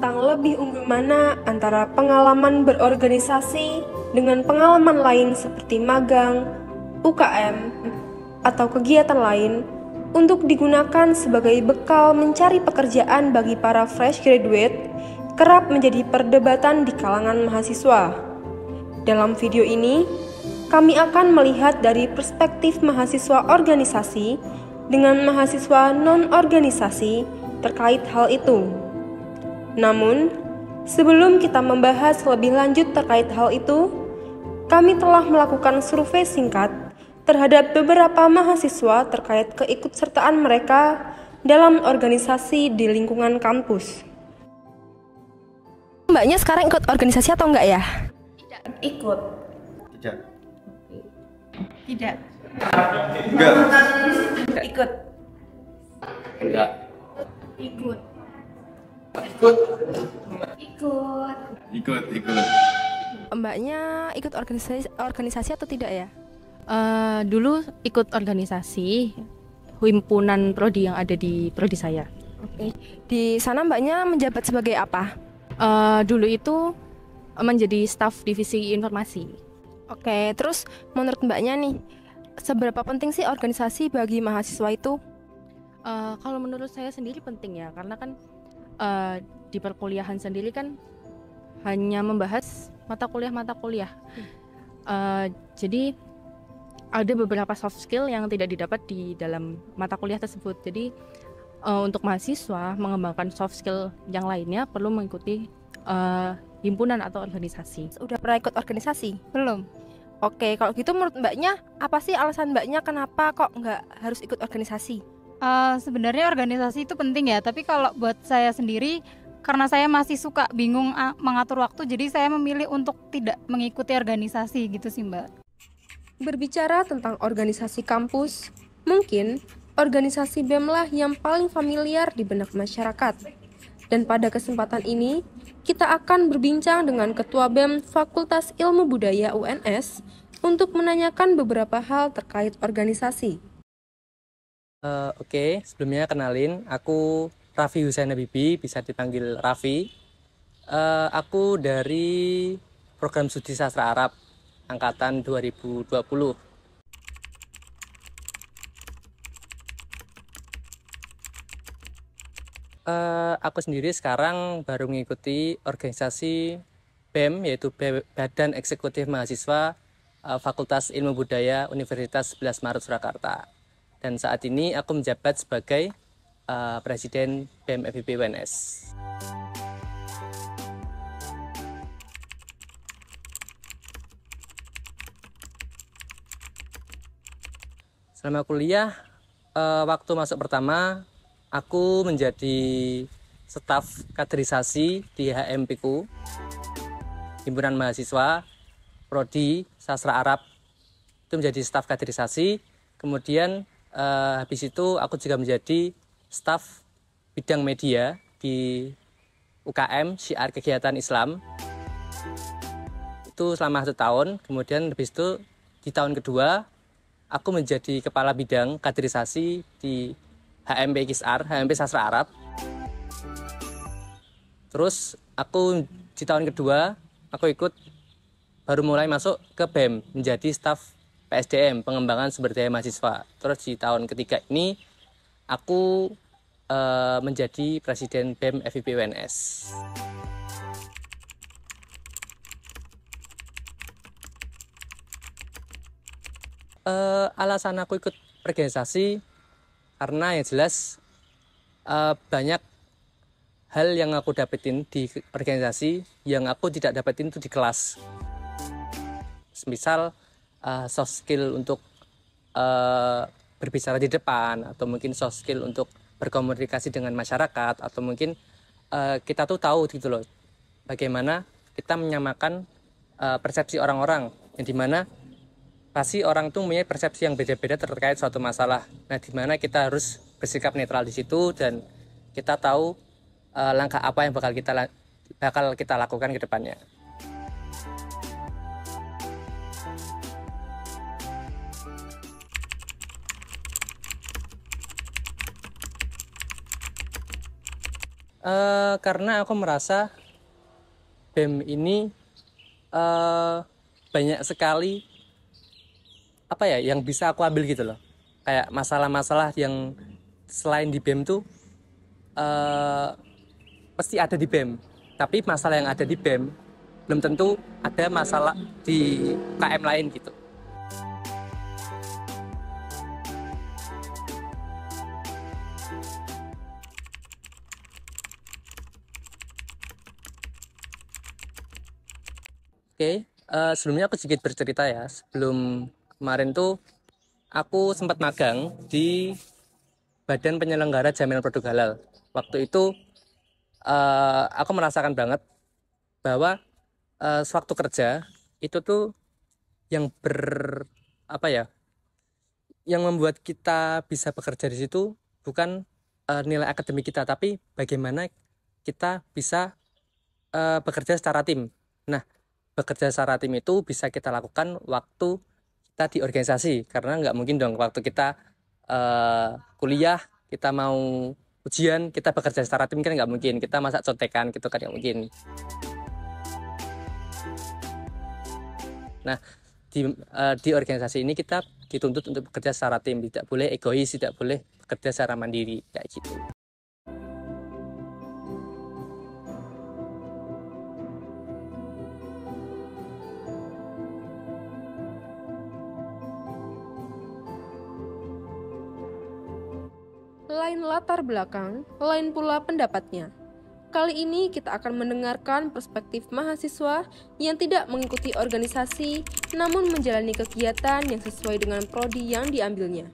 tentang lebih unggul mana antara pengalaman berorganisasi dengan pengalaman lain seperti magang, UKM, atau kegiatan lain untuk digunakan sebagai bekal mencari pekerjaan bagi para fresh graduate kerap menjadi perdebatan di kalangan mahasiswa. Dalam video ini, kami akan melihat dari perspektif mahasiswa organisasi dengan mahasiswa non-organisasi terkait hal itu. Namun, sebelum kita membahas lebih lanjut terkait hal itu, kami telah melakukan survei singkat terhadap beberapa mahasiswa terkait keikutsertaan mereka dalam organisasi di lingkungan kampus. Mbaknya sekarang ikut organisasi atau enggak ya? Tidak. Ikut. Tidak. Tidak. Enggak. Ikut. Enggak. Ikut. Ikut. Ikut. Ikut. Mbaknya ikut organisasi atau tidak ya? Dulu ikut organisasi himpunan prodi yang ada di prodi saya. Oke. Di sana mbaknya menjabat sebagai apa? Dulu itu menjadi staf divisi informasi. Oke, terus menurut mbaknya nih, seberapa penting sih organisasi bagi mahasiswa itu? Kalau menurut saya sendiri penting ya, karena kan di perkuliahan sendiri kan hanya membahas mata kuliah. Jadi ada beberapa soft skill yang tidak didapat di dalam mata kuliah tersebut. Jadi untuk mahasiswa mengembangkan soft skill yang lainnya perlu mengikuti himpunan atau organisasi. Udah pernah ikut organisasi? Belum. Oke, kalau gitu menurut mbaknya, apa sih alasan mbaknya kenapa kok nggak harus ikut organisasi? Sebenarnya organisasi itu penting ya, tapi kalau buat saya sendiri, karena saya masih suka bingung mengatur waktu, jadi saya memilih untuk tidak mengikuti organisasi gitu sih Mbak. Berbicara tentang organisasi kampus, mungkin organisasi BEM lah yang paling familiar di benak masyarakat. Dan pada kesempatan ini, kita akan berbincang dengan Ketua BEM Fakultas Ilmu Budaya UNS untuk menanyakan beberapa hal terkait organisasi. Oke, sebelumnya kenalin, aku Raffi Husain Habibi, bisa dipanggil Raffi. Aku dari program studi sastra Arab angkatan 2020. Aku sendiri sekarang baru mengikuti organisasi BEM, yaitu Badan Eksekutif Mahasiswa Fakultas Ilmu Budaya Universitas 11 Maret Surakarta. Dan saat ini aku menjabat sebagai Presiden BEM FIB UNS. Selama kuliah, waktu masuk pertama, aku menjadi staf kaderisasi di HMPku, Himpunan Mahasiswa Prodi Sastra Arab. Itu menjadi staf kaderisasi. Kemudian habis itu aku juga menjadi staf bidang media di UKM Syiar Kegiatan Islam. Itu selama 1 tahun. Kemudian habis itu di tahun kedua aku menjadi kepala bidang kaderisasi di HMP Kisar, HMP Sastra Arab. Terus aku di tahun kedua aku ikut baru mulai masuk ke BEM menjadi staf PSDM, pengembangan sumber daya mahasiswa. Terus di tahun ketiga ini aku menjadi Presiden BEM FIB UNS. Alasan aku ikut organisasi karena yang jelas banyak hal yang aku dapetin di organisasi yang aku tidak dapetin itu di kelas. Misal soft skill untuk berbicara di depan, atau mungkin soft skill untuk berkomunikasi dengan masyarakat, atau mungkin kita tuh tahu gitu loh bagaimana kita menyamakan persepsi orang-orang, yang dimana pasti orang tuh punya persepsi yang beda-beda terkait suatu masalah. Nah, dimana kita harus bersikap netral di situ dan kita tahu langkah apa yang bakal kita lakukan ke depannya. Karena aku merasa BEM ini banyak sekali apa ya yang bisa aku ambil gitu loh. Kayak masalah-masalah yang selain di BEM tuh pasti ada di BEM. Tapi masalah yang ada di BEM belum tentu ada masalah di UKM lain gitu. Oke, sebelumnya aku sedikit bercerita ya. Sebelum kemarin tuh aku sempat magang di Badan Penyelenggara Jaminan Produk Halal. Waktu itu aku merasakan banget bahwa sewaktu kerja itu tuh yang apa ya, yang membuat kita bisa bekerja di situ bukan nilai akademik kita, tapi bagaimana kita bisa bekerja secara tim. Nah, bekerja secara tim itu bisa kita lakukan waktu kita di organisasi, karena nggak mungkin dong waktu kita kuliah, kita mau ujian, kita bekerja secara tim kan nggak mungkin, kita masa contekan gitu kan nggak mungkin. Nah, di organisasi ini kita dituntut untuk bekerja secara tim, tidak boleh egois, tidak boleh bekerja secara mandiri kayak gitu. Lain latar belakang, lain pula pendapatnya. Kali ini kita akan mendengarkan perspektif mahasiswa yang tidak mengikuti organisasi, namun menjalani kegiatan yang sesuai dengan prodi yang diambilnya.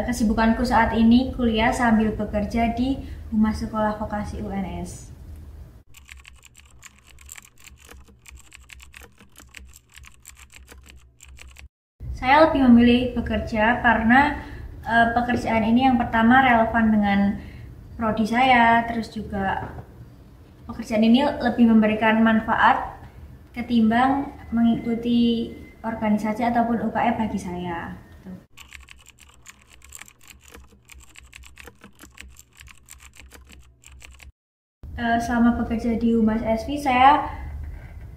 Kesibukanku saat ini kuliah sambil bekerja di Humas Sekolah Vokasi UNS. Saya lebih memilih bekerja karena pekerjaan ini yang pertama relevan dengan prodi saya, terus juga pekerjaan ini lebih memberikan manfaat ketimbang mengikuti organisasi ataupun UKM bagi saya. Selama bekerja di Humas SV, saya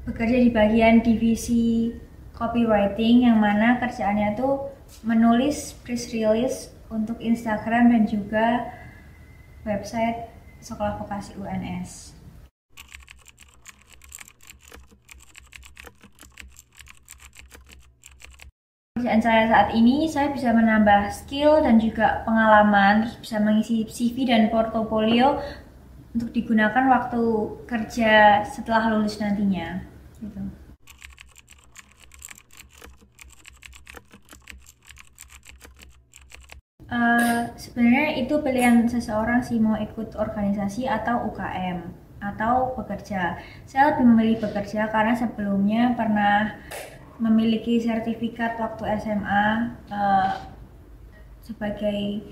bekerja di bagian divisi copywriting, yang mana kerjaannya tuh menulis press release untuk Instagram dan juga website Sekolah Vokasi UNS. Pekerjaan saya saat ini, saya bisa menambah skill dan juga pengalaman, terus bisa mengisi CV dan portofolio untuk digunakan waktu kerja setelah lulus nantinya. Gitu. Sebenarnya itu pilihan seseorang sih, mau ikut organisasi atau UKM atau bekerja. Saya lebih memilih bekerja karena sebelumnya pernah memiliki sertifikat waktu SMA sebagai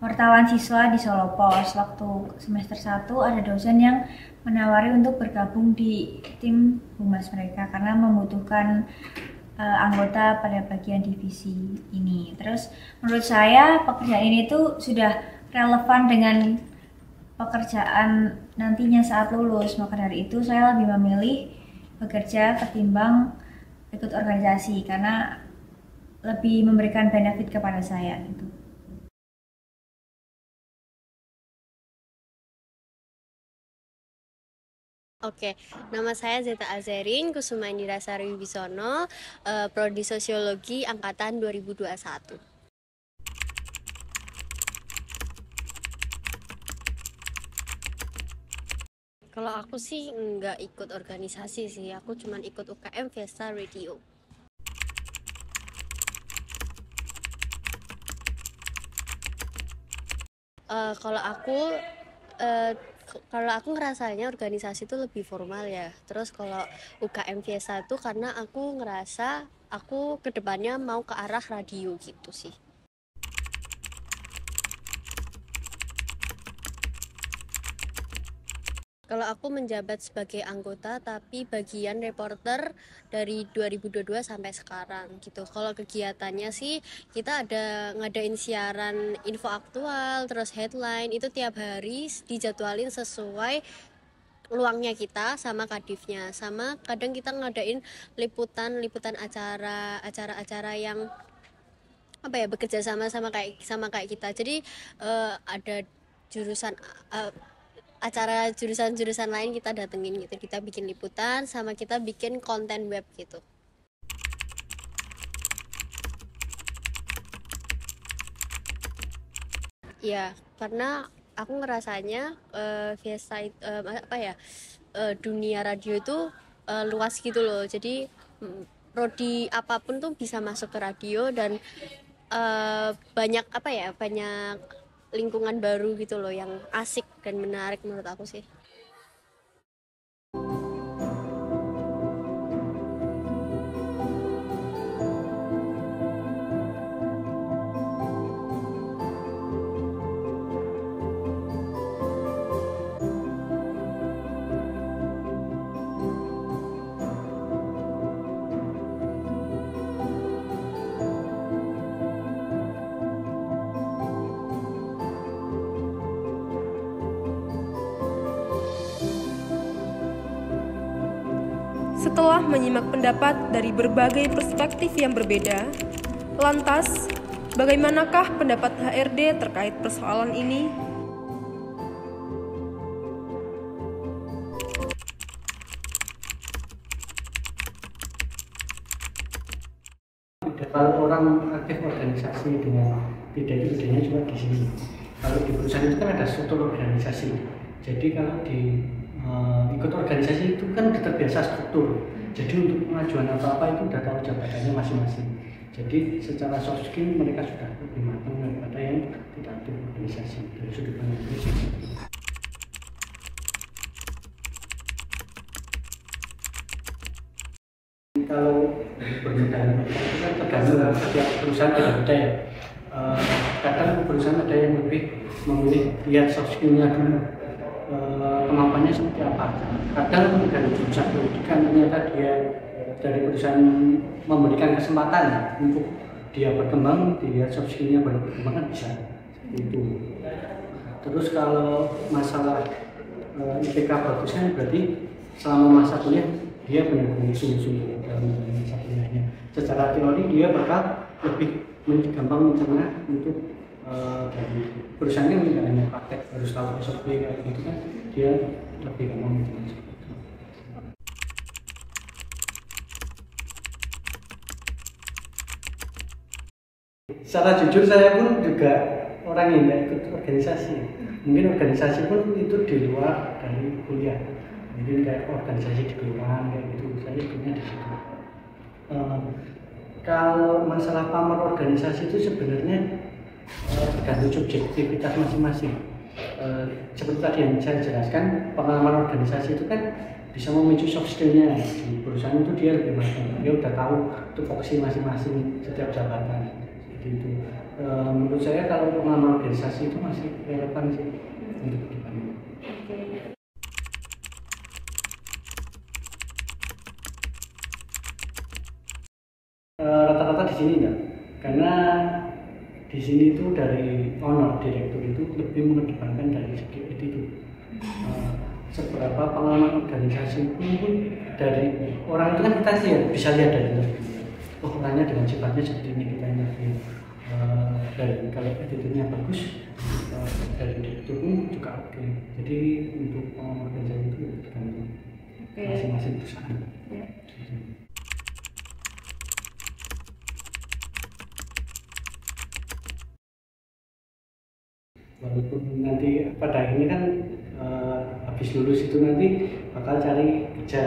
wartawan siswa di Solo Pos. Waktu semester 1 ada dosen yang menawari untuk bergabung di tim humas mereka karena membutuhkan anggota pada bagian divisi ini. Terus menurut saya pekerjaan ini tuh sudah relevan dengan pekerjaan nantinya saat lulus. Maka dari itu saya lebih memilih bekerja ketimbang ikut organisasi karena lebih memberikan benefit kepada saya gitu. Oke, nama saya Zeta Azerin Kusuma Indira Sari Wibisono, Prodi Sosiologi Angkatan 2021. Kalau aku sih nggak ikut organisasi sih, aku cuma ikut UKM Fiesta Radio. Kalau aku ngerasanya organisasi itu lebih formal ya. Terus kalau UKM Fiesta itu karena aku ngerasa aku kedepannya mau ke arah radio gitu sih. Kalau aku menjabat sebagai anggota tapi bagian reporter dari 2022 sampai sekarang gitu. Kalau kegiatannya sih kita ada ngadain siaran info aktual, terus headline itu tiap hari dijadwalin sesuai luangnya kita sama kadifnya. Sama kadang kita ngadain liputan acara-acara yang apa ya, bekerja sama kayak kita. Jadi ada jurusan acara jurusan-jurusan lain kita datengin gitu, kita bikin liputan sama kita bikin konten web gitu. Ya karena aku ngerasanya dunia radio itu luas gitu loh, jadi prodi apapun tuh bisa masuk ke radio dan banyak lingkungan baru gitu loh yang asik dan menarik menurut aku sih. Setelah menyimak pendapat dari berbagai perspektif yang berbeda, lantas bagaimanakah pendapat HRD terkait persoalan ini? Kalau orang aktif organisasi dengan tidak itu bedanya cuma di sini. Kalau di perusahaan itu kan ada struktur organisasi. Jadi kalau di ikut organisasi itu kan udah terbiasa struktur. Jadi untuk pengajuan apa-apa itu udah tahu jabatannya masing-masing. Jadi secara soft skill mereka sudah lebih matang daripada yang tidak aktif organisasi dari sudut pandang itu. Kalau bermodal itu kan tergantung setiap perusahaan berbeda ya. Kadang perusahaan ada yang lebih memilih lihat soft skillnya dulu, kemampuannya seperti apa. Kadang dari jurusan pendidikan ternyata dia dari perusahaan memberikan kesempatan untuk dia berkembang, dilihat soft skillnya berkembang kan bisa seperti itu. Terus kalau masalah IPK bagusnya berarti selama masa kuliah dia benar-benar sungguh-sungguh dalam masa kuliahnya. Secara teori dia bakal lebih gampang mencerna untuk dari perusahaannya tidak hanya praktek harus tahu SOP kayak gitu kan, dia lebih gampang mencerna seperti itu. Secara jujur saya pun juga orang yang tidak ikut organisasi. Mungkin organisasi pun itu di luar dari kuliah. Mungkin kayak organisasi di kelurahan kayak gitu, saya ikutnya di situ. Kalau masalah pamor organisasi itu sebenarnya tergantung subjektivitas masing-masing. Seperti tadi yang saya jelaskan, pengalaman organisasi itu kan bisa memicu soft skill-nya. Di perusahaan itu dia lebih matang, dia udah tahu tupoksi masing-masing setiap jabatan. Seperti itu. Menurut saya kalau pengalaman organisasi itu masih relevan sih untuk kedepannya. Rata-rata di sini enggak, karena di sini itu dari owner direktur itu lebih mengedepankan dari segi attitude. Seberapa pengalaman organisasi pun dari orang itu kan kita sih bisa lihat dari interview. Oh, orangnya dengan sifatnya seperti ini kita interview. Dan kalau attitude-nya bagus, dari direktur pun juga oke. Jadi untuk pengalaman organisasi itu tergantung masing-masing perusahaan. Ya. Walaupun nanti pada ini kan habis lulus itu nanti bakal cari kerja,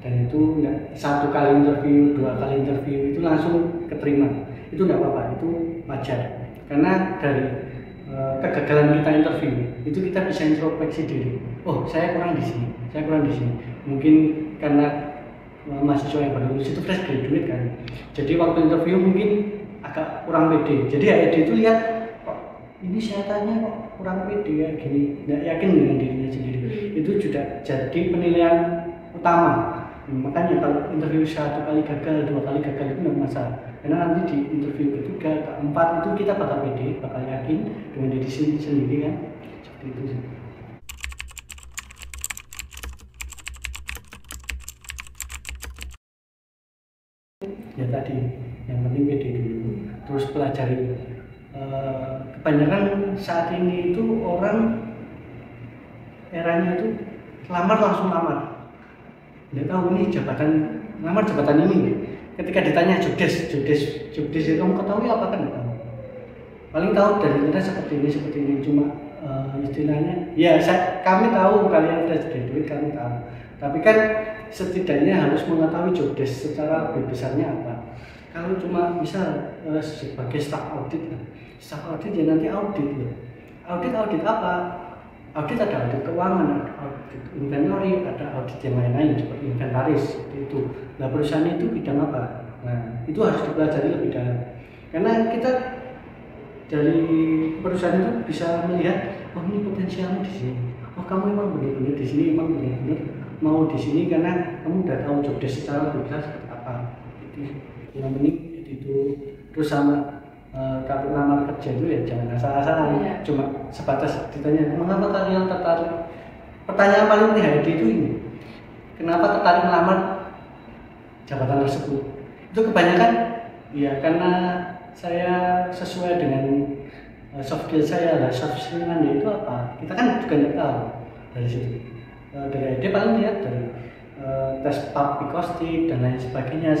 dan itu enggak satu kali interview, dua kali interview itu langsung keterima, itu enggak apa-apa, itu wajar. Karena dari kegagalan kita interview itu kita bisa introspeksi diri. Oh, saya kurang di sini, saya kurang di sini. Mungkin karena mahasiswa yang baru lulus itu fresh graduate kan, jadi waktu interview mungkin agak kurang pede. Jadi HRD itu lihat ini saya tanya kok kurang pede ya gini, nggak yakin dengan dirinya sendiri. Itu juga jadi penilaian utama. Makanya kalau interview 1 kali gagal, 2 kali gagal itu nggak masalah. Karena nanti di interview ketiga, keempat itu kita bakal pede, bakal yakin dengan diri sendiri kan. Seperti itu sih. Ya tadi, yang penting pede dulu, terus pelajari. Kebanyakan saat ini itu orang eranya itu lamar langsung lamar. Nggak tahu ini lamar jabatan ini. Ketika ditanya jobdesk itu kamu ketahui apa kan? Nggak tahu. Paling tahu dari internet seperti ini cuma istilahnya. Ya kami tahu kalian sudah graduate, kami tahu. Tapi kan setidaknya harus mengetahui jobdesk secara lebih besarnya apa. Kalau cuma misal sebagai staff audit ya nanti audit loh. Audit apa? Audit ada audit keuangan, ada audit inventory, ada audit yang lain-lain seperti inventaris seperti itu. Nah perusahaan itu bidang apa? Nah itu harus dipelajari lebih dalam. Karena kita dari perusahaan itu bisa melihat, oh ini potensialnya di sini. Oh kamu emang benar-benar di sini, emang benar-benar mau di sini karena kamu udah tahu job desk secara lebih besar seperti apa. Itu yang penting itu. Terus sama kalau lamar kerja itu ya jangan asal-asalan, cuma sebatas ditanya mengapa kalian tertarik. Pertanyaan paling penting HRD itu ini, kenapa tertarik melamar jabatan tersebut? Itu kebanyakan ya karena saya sesuai dengan soft skill saya lah. Soft skill itu apa? Kita kan juga nggak tahu dari situ. Dari HRD paling lihat dari tes public costing dan lain sebagainya.